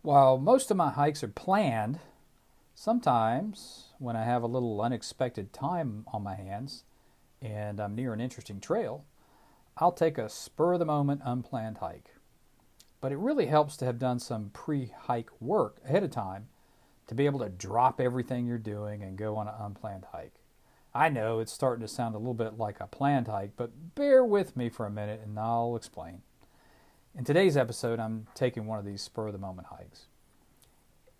While most of my hikes are planned, sometimes when I have a little unexpected time on my hands and I'm near an interesting trail, I'll take a spur of the moment unplanned hike. But it really helps to have done some pre hike work ahead of time to be able to drop everything you're doing and go on an unplanned hike. I know it's starting to sound a little bit like a planned hike, but bear with me for a minute and I'll explain. In today's episode, I'm taking one of these spur of the moment hikes.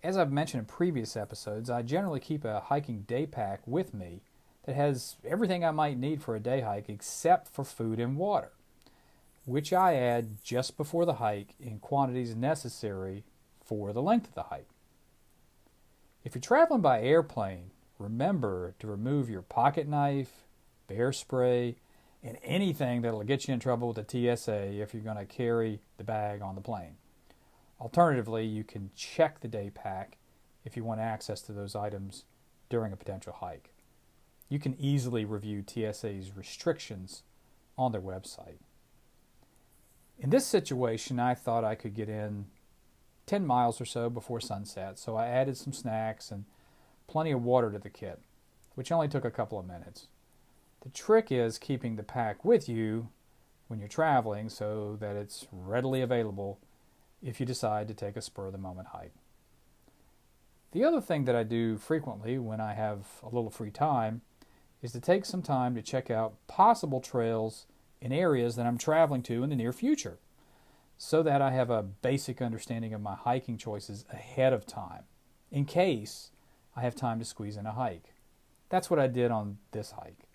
As I've mentioned in previous episodes, I generally keep a hiking day pack with me that has everything I might need for a day hike except for food and water, which I add just before the hike in quantities necessary for the length of the hike. If you're traveling by airplane, remember to remove your pocket knife, bear spray, and anything that'll get you in trouble with the TSA if you're going to carry the bag on the plane. Alternatively, you can check the day pack if you want access to those items during a potential hike. You can easily review TSA's restrictions on their website. In this situation, I thought I could get in 10 miles or so before sunset, so I added some snacks and plenty of water to the kit, which only took a couple of minutes. The trick is keeping the pack with you when you're traveling so that it's readily available if you decide to take a spur-of-the-moment hike. The other thing that I do frequently when I have a little free time is to take some time to check out possible trails in areas that I'm traveling to in the near future so that I have a basic understanding of my hiking choices ahead of time in case I have time to squeeze in a hike. That's what I did on this hike.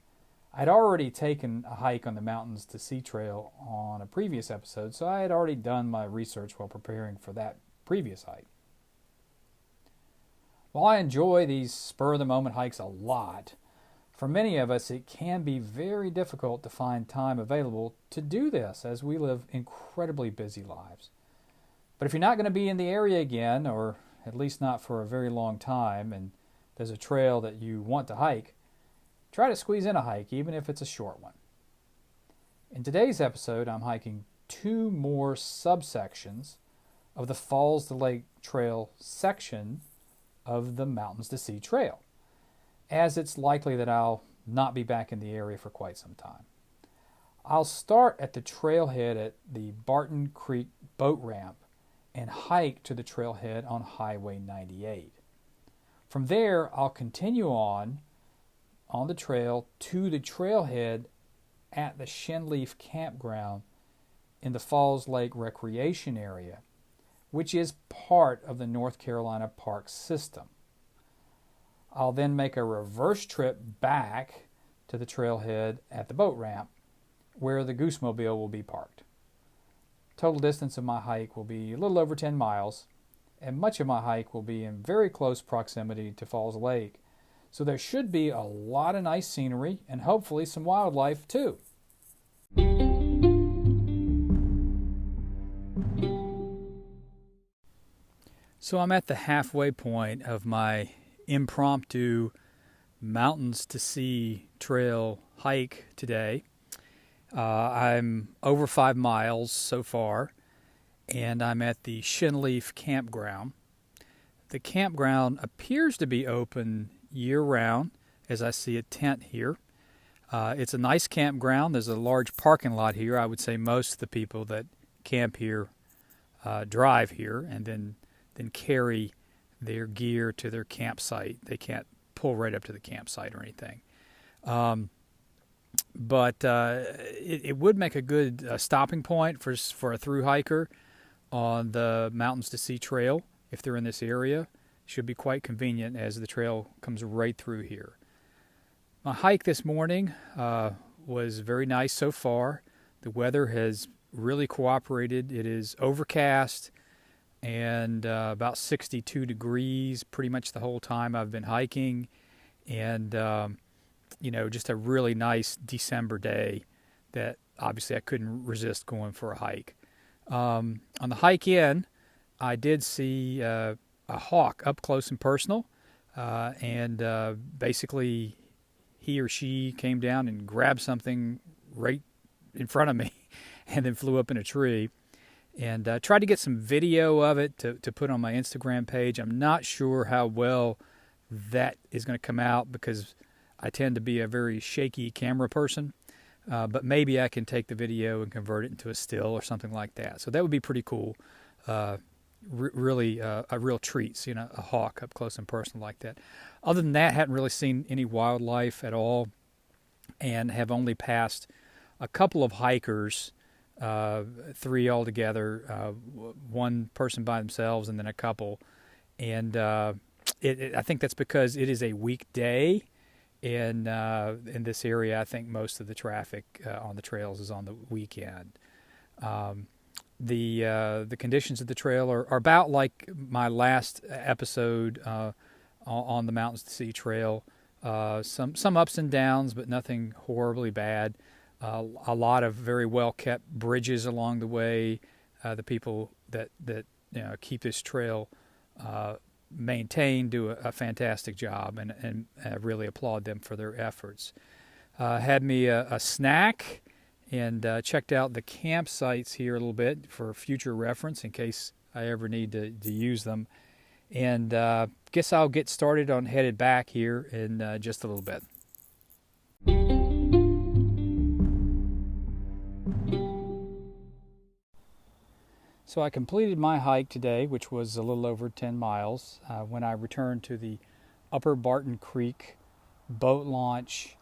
I'd already taken a hike on the Mountains to Sea Trail on a previous episode, so I had already done my research while preparing for that previous hike. While I enjoy these spur-of-the-moment hikes a lot, for many of us it can be very difficult to find time available to do this as we live incredibly busy lives. But if you're not going to be in the area again, or at least not for a very long time, and there's a trail that you want to hike, try to squeeze in a hike, even if it's a short one. In today's episode, I'm hiking two more subsections of the Falls to Lake Trail section of the Mountains to Sea Trail, as it's likely that I'll not be back in the area for quite some time. I'll start at the trailhead at the Barton Creek boat ramp and hike to the trailhead on Highway 98. From there, I'll continue on the trail to the trailhead at the Shinleaf Campground in the Falls Lake Recreation Area, which is part of the North Carolina Park System. I'll then make a reverse trip back to the trailhead at the boat ramp where the Goosemobile will be parked. Total distance of my hike will be a little over 10 miles, and much of my hike will be in very close proximity to Falls Lake, so there should be a lot of nice scenery and hopefully some wildlife too. So I'm at the halfway point of my impromptu Mountains to Sea Trail hike today. I'm over 5 miles so far, and I'm at the Shinleaf Campground. The campground appears to be open year-round, as I see a tent here. It's a nice campground. There's a large parking lot here. I would say most of the people that camp here drive here and then carry their gear to their campsite. They can't pull right up to the campsite or anything. But it would make a good stopping point for a through hiker on the Mountains to Sea Trail if they're in this area. Should be quite convenient as the trail comes right through here. My hike this morning was very nice so far. The weather has really cooperated. It is overcast and about 62 degrees pretty much the whole time I've been hiking, and just a really nice December day that obviously I couldn't resist going for a hike. On the hike in, I did see a hawk up close and personal, and basically he or she came down and grabbed something right in front of me and then flew up in a tree. and tried to get some video of it to put on my Instagram page. I'm not sure how well that is going to come out because I tend to be a very shaky camera person, but maybe I can take the video and convert it into a still or something like that. So that would be pretty cool. Really a real treat, seeing a hawk up close and personal like that. Other than that, hadn't really seen any wildlife at all, and have only passed a couple of hikers, 3 altogether, one person by themselves and then a couple. And I think that's because it is a weekday, and in this area, I think most of the traffic on the trails is on the weekend. The conditions of the trail are about like my last episode on the Mountains to Sea Trail. Some ups and downs, but nothing horribly bad. A lot of very well kept bridges along the way. The people that keep this trail maintained do a fantastic job, and I really applaud them for their efforts. Had me a snack, and checked out the campsites here a little bit for future reference in case I ever need to use them. And guess I'll get started on headed back here in just a little bit. So I completed my hike today, which was a little over 10 miles, when I returned to the Upper Barton Creek boat launch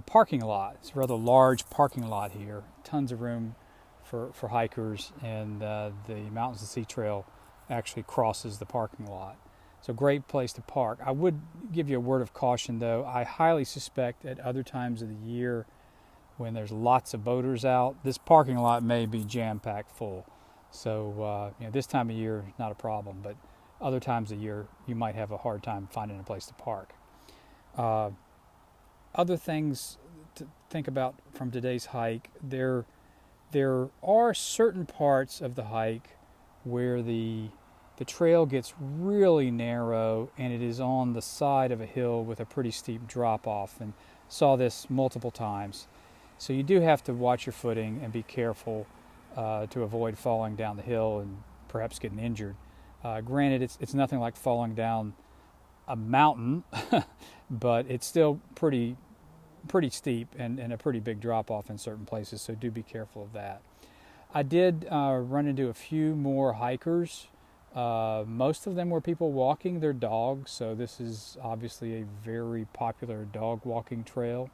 parking lot. It's a rather large parking lot here. Tons of room for hikers, and the Mountains to Sea Trail actually crosses the parking lot. So great place to park. I would give you a word of caution though. I highly suspect at other times of the year when there's lots of boaters out, this parking lot may be jam-packed full. So this time of year not a problem, but other times of year you might have a hard time finding a place to park. Other things to think about from today's hike, there are certain parts of the hike where the trail gets really narrow, and it is on the side of a hill with a pretty steep drop-off, and saw this multiple times. So you do have to watch your footing and be careful to avoid falling down the hill and perhaps getting injured. Granted, it's nothing like falling down a mountain, but it's still pretty steep and a pretty big drop-off in certain places, so do be careful of that. I did run into a few more hikers. Most of them were people walking their dogs, so this is obviously a very popular dog walking trail.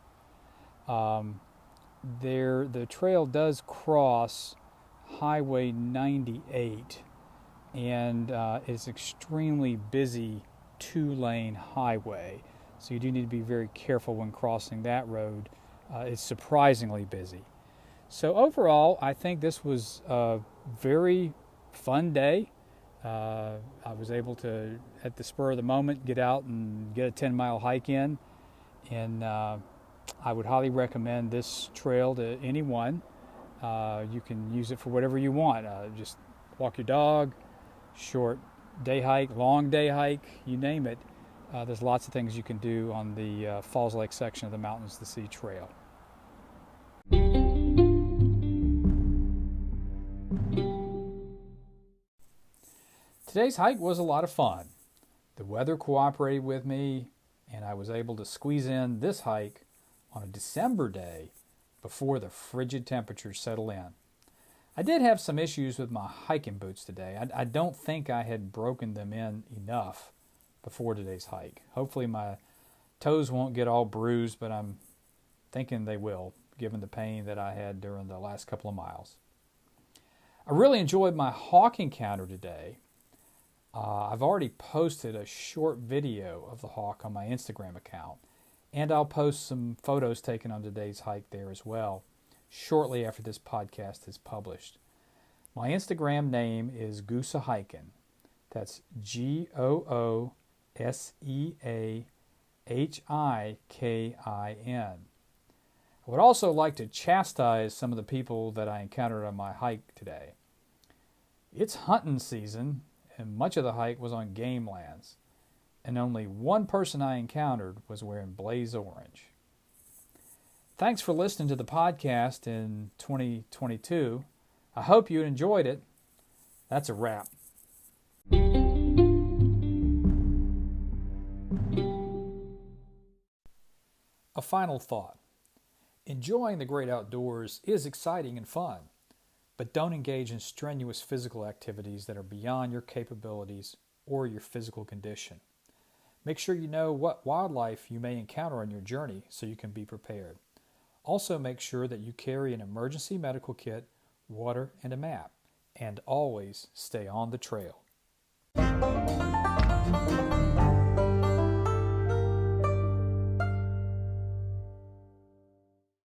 The trail does cross Highway 98, and it's extremely busy 2-lane highway, so you do need to be very careful when crossing that road. It's surprisingly busy. So overall, I think this was a very fun day. I was able to, at the spur of the moment, get out and get a 10-mile hike in, and I would highly recommend this trail to anyone. You can use it for whatever you want. Just walk your dog, short day hike, long day hike, you name it. There's lots of things you can do on the Falls Lake section of the Mountains to Sea Trail. Today's hike was a lot of fun. The weather cooperated with me, and I was able to squeeze in this hike on a December day before the frigid temperatures settle in. I did have some issues with my hiking boots today. I don't think I had broken them in enough before today's hike. Hopefully my toes won't get all bruised, but I'm thinking they will, given the pain that I had during the last couple of miles. I really enjoyed my hawk encounter today. I've already posted a short video of the hawk on my Instagram account, and I'll post some photos taken on today's hike there as well, shortly after this podcast is published. My Instagram name is Gooseahikin. That's Gooseahikin. I would also like to chastise some of the people that I encountered on my hike today. It's hunting season, and much of the hike was on game lands, and only one person I encountered was wearing blaze orange. Thanks for listening to the podcast in 2022. I hope you enjoyed it, That's a wrap. A final thought. Enjoying the great outdoors is exciting and fun, but don't engage in strenuous physical activities that are beyond your capabilities or your physical condition. Make sure you know what wildlife you may encounter on your journey so you can be prepared. Also, make sure that you carry an emergency medical kit, water, and a map, and always stay on the trail.